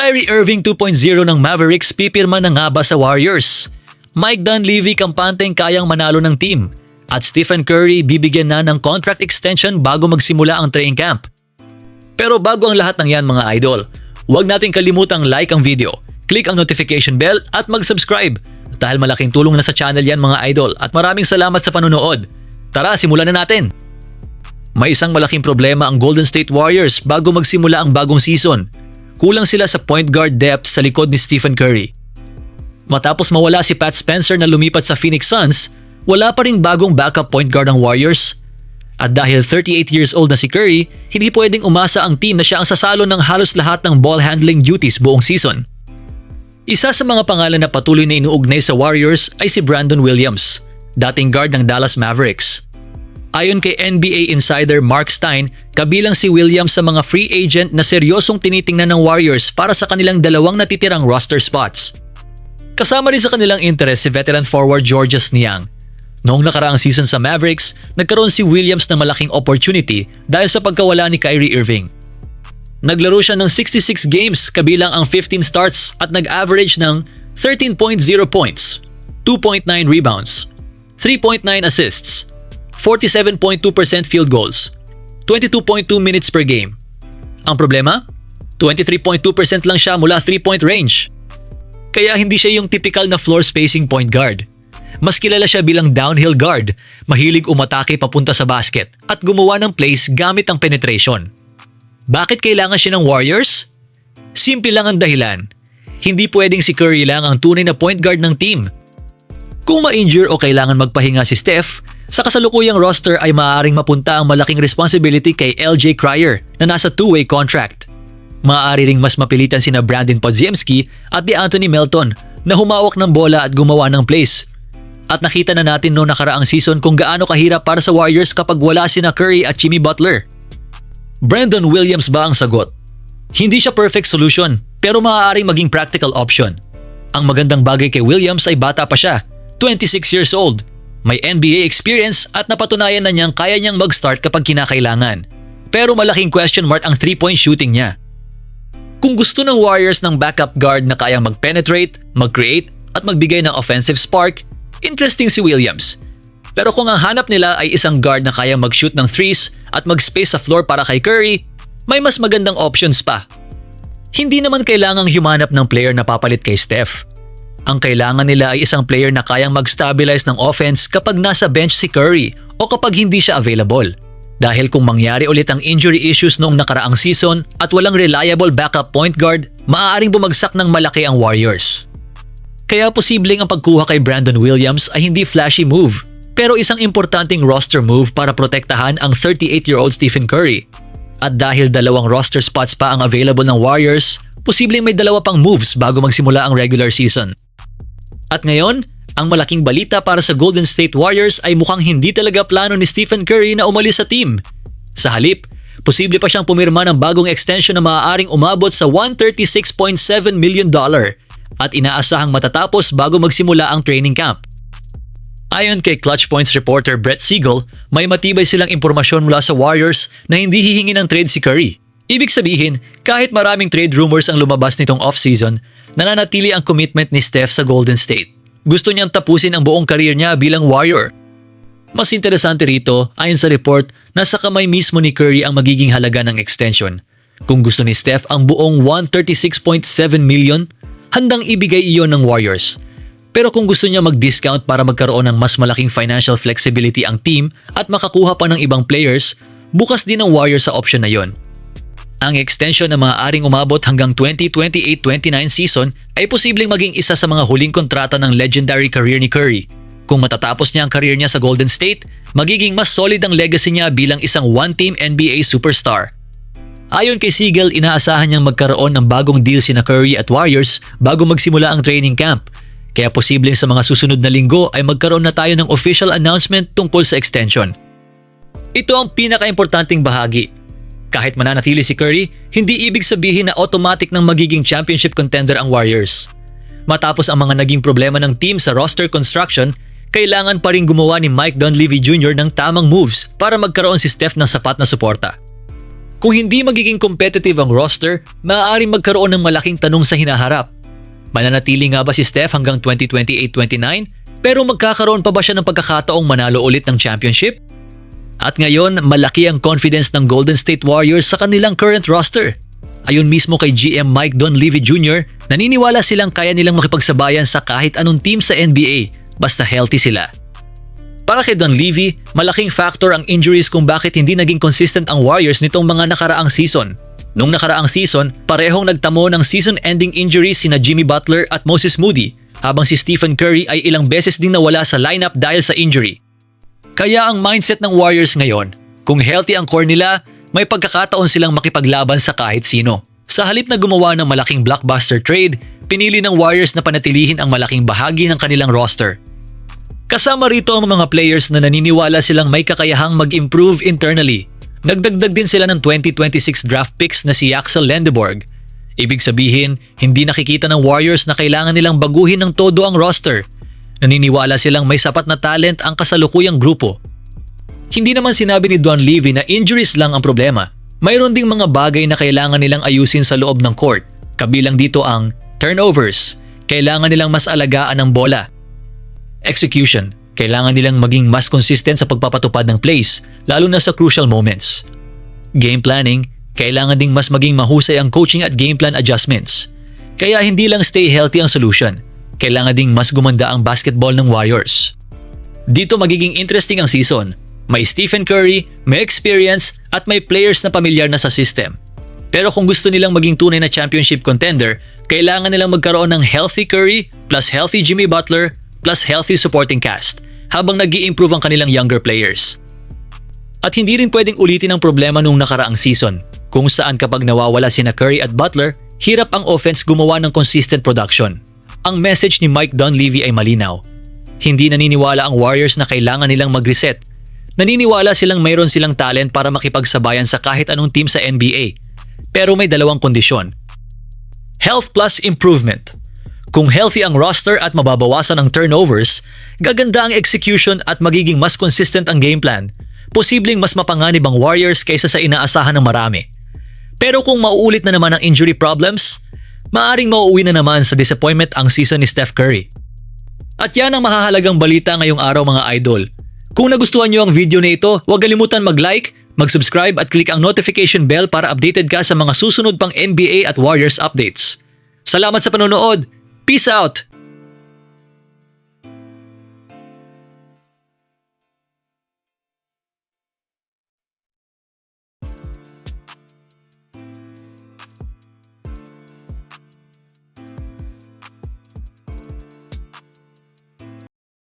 Kyrie Irving 2.0 ng Mavericks pipirma na nga ba sa Warriors? Mike Dunleavy kampanteng kayang manalo ng team. At Stephen Curry bibigyan na ng contract extension bago magsimula ang training camp. Pero bago ang lahat ng yan mga idol, huwag nating kalimutang like ang video, click ang notification bell at mag-subscribe dahil malaking tulong na sa channel yan mga idol at maraming salamat sa panonood. Tara, simulan na natin! May isang malaking problema ang Golden State Warriors bago magsimula ang bagong season. Kulang sila sa point guard depth sa likod ni Stephen Curry. Matapos mawala si Pat Spencer na lumipat sa Phoenix Suns, wala pa ring bagong backup point guard ang Warriors. At dahil 38 years old na si Curry, hindi pwedeng umasa ang team na siya ang sasalo ng halos lahat ng ball handling duties buong season. Isa sa mga pangalan na patuloy na inuugnay sa Warriors ay si Brandon Williams, dating guard ng Dallas Mavericks. Ayon kay NBA insider Mark Stein, kabilang si Williams sa mga free agent na seryosong tinitingnan ng Warriors para sa kanilang dalawang natitirang roster spots. Kasama rin sa kanilang interest si veteran forward Georges Niang. Noong nakaraang season sa Mavericks, nagkaroon si Williams ng malaking opportunity dahil sa pagkawala ni Kyrie Irving. Naglaro siya ng 66 games kabilang ang 15 starts at nag-average ng 13.0 points, 2.9 rebounds, 3.9 assists, 47.2% field goals, 22.2 minutes per game. Ang problema? 23.2% lang siya mula 3-point range. Kaya hindi siya yung typical na floor spacing point guard. Mas kilala siya bilang downhill guard, mahilig umatake papunta sa basket at gumawa ng plays gamit ang penetration. Bakit kailangan siya ng Warriors? Simple lang ang dahilan. Hindi pwedeng si Curry lang ang tunay na point guard ng team. Kung ma-injure o kailangan magpahinga si Steph, sa kasalukuyang roster ay maaaring mapunta ang malaking responsibility kay LJ Cryer na nasa two-way contract. Maaari ring mas mapilitan sina Brandon Podziemski at DeAnthony Melton na humawak ng bola at gumawa ng plays. At nakita na natin noong nakaraang season kung gaano kahirap para sa Warriors kapag wala sina Curry at Jimmy Butler. Brandon Williams ba ang sagot? Hindi siya perfect solution pero maaaring maging practical option. Ang magandang bagay kay Williams ay bata pa siya, 26 years old. May NBA experience at napatunayan na niyang kaya niyang mag-start kapag kinakailangan. Pero malaking question mark ang 3-point shooting niya. Kung gusto ng Warriors ng backup guard na kayang mag-penetrate, mag-create at magbigay ng offensive spark, interesting si Williams. Pero kung ang hanap nila ay isang guard na kayang mag-shoot ng threes at mag-space sa floor para kay Curry, may mas magandang options pa. Hindi naman kailangang humanap ng player na papalit kay Steph. Ang kailangan nila ay isang player na kayang mag-stabilize ng offense kapag nasa bench si Curry o kapag hindi siya available. Dahil kung mangyari ulit ang injury issues noong nakaraang season at walang reliable backup point guard, maaaring bumagsak ng malaki ang Warriors. Kaya posibleng ang pagkuha kay Brandon Williams ay hindi flashy move, pero isang importanteng roster move para protektahan ang 38-year-old Stephen Curry. At dahil dalawang roster spots pa ang available ng Warriors, posibleng may dalawa pang moves bago magsimula ang regular season. At ngayon, ang malaking balita para sa Golden State Warriors ay mukhang hindi talaga plano ni Stephen Curry na umalis sa team. Sa halip, posible pa siyang pumirma ng bagong extension na maaaring umabot sa $136.7 million at inaasahang matatapos bago magsimula ang training camp. Ayon kay Clutch Points reporter Brett Siegel, may matibay silang impormasyon mula sa Warriors na hindi hihingi ng trade si Curry. Ibig sabihin, kahit maraming trade rumors ang lumabas nitong off-season, nananatili ang commitment ni Steph sa Golden State. Gusto niyang tapusin ang buong career niya bilang Warrior. Mas interesante rito, ayon sa report, nasa kamay mismo ni Curry ang magiging halaga ng extension. Kung gusto ni Steph ang buong $136.7 million, handang ibigay iyon ng Warriors. Pero kung gusto niya mag-discount para magkaroon ng mas malaking financial flexibility ang team at makakuha pa ng ibang players, bukas din ng Warriors sa option na yon. Ang extension na maaaring umabot hanggang 2028-29 season ay posibleng maging isa sa mga huling kontrata ng legendary career ni Curry. Kung matatapos niya ang career niya sa Golden State, magiging mas solid ang legacy niya bilang isang one-team NBA superstar. Ayon kay Siegel, inaasahan niyang magkaroon ng bagong deal sina Curry at Warriors bago magsimula ang training camp. Kaya posibleng sa mga susunod na linggo ay magkaroon na tayo ng official announcement tungkol sa extension. Ito ang pinaka-importanting bahagi. Kahit mananatili si Curry, hindi ibig sabihin na automatic nang magiging championship contender ang Warriors. Matapos ang mga naging problema ng team sa roster construction, kailangan pa rin gumawa ni Mike Dunleavy Jr. ng tamang moves para magkaroon si Steph ng sapat na suporta. Kung hindi magiging competitive ang roster, maaaring magkaroon ng malaking tanong sa hinaharap. Mananatili nga ba si Steph hanggang 2028-29? Pero magkakaroon pa ba siya ng pagkakataong manalo ulit ng championship? At ngayon, malaki ang confidence ng Golden State Warriors sa kanilang current roster. Ayon mismo kay GM Mike Dunleavy Jr., naniniwala silang kaya nilang makipagsabayan sa kahit anong team sa NBA basta healthy sila. Para kay Dunleavy, malaking factor ang injuries kung bakit hindi naging consistent ang Warriors nitong mga nakaraang season. Nung nakaraang season, parehong nagtamo ng season-ending injuries sina Jimmy Butler at Moses Moody, habang si Stephen Curry ay ilang beses ding nawala sa lineup dahil sa injury. Kaya ang mindset ng Warriors ngayon, kung healthy ang core nila, may pagkakataon silang makipaglaban sa kahit sino. Sa halip na gumawa ng malaking blockbuster trade, pinili ng Warriors na panatilihin ang malaking bahagi ng kanilang roster. Kasama rito ang mga players na naniniwala silang may kakayahang mag-improve internally. Nagdagdag din sila ng 2026 draft picks na si Axel Lendeborg. Ibig sabihin, hindi nakikita ng Warriors na kailangan nilang baguhin ng todo ang roster. Naniniwala silang may sapat na talent ang kasalukuyang grupo. Hindi naman sinabi ni Dunleavy na injuries lang ang problema. Mayroon ding mga bagay na kailangan nilang ayusin sa loob ng court. Kabilang dito ang turnovers. Kailangan nilang mas alagaan ang bola. Execution. Kailangan nilang maging mas consistent sa pagpapatupad ng plays, lalo na sa crucial moments. Game planning. Kailangan ding mas maging mahusay ang coaching at game plan adjustments. Kaya hindi lang stay healthy ang solution. Kailangan ding mas gumanda ang basketball ng Warriors. Dito magiging interesting ang season. May Stephen Curry, may experience, at may players na pamilyar na sa system. Pero kung gusto nilang maging tunay na championship contender, kailangan nilang magkaroon ng healthy Curry plus healthy Jimmy Butler plus healthy supporting cast habang nag-i-improve ang kanilang younger players. At hindi rin pwedeng ulitin ang problema nung nakaraang season, kung saan kapag nawawala sina Curry at Butler, hirap ang offense gumawa ng consistent production. Ang message ni Mike Dunleavy ay malinaw. Hindi naniniwala ang Warriors na kailangan nilang mag-reset. Naniniwala silang mayroon silang talent para makipagsabayan sa kahit anong team sa NBA. Pero may dalawang kondisyon. Health plus improvement. Kung healthy ang roster at mababawasan ang turnovers, gaganda ang execution at magiging mas consistent ang game plan. Posibleng mas mapanganib ang Warriors kaysa sa inaasahan ng marami. Pero kung mauulit na naman ang injury problems, maaring mauuwi na naman sa disappointment ang season ni Steph Curry. At yan ang mahahalagang balita ngayong araw mga idol. Kung nagustuhan nyo ang video na ito, huwag kalimutan mag-like, mag-subscribe at click ang notification bell para updated ka sa mga susunod pang NBA at Warriors updates. Salamat sa panonood! Peace out!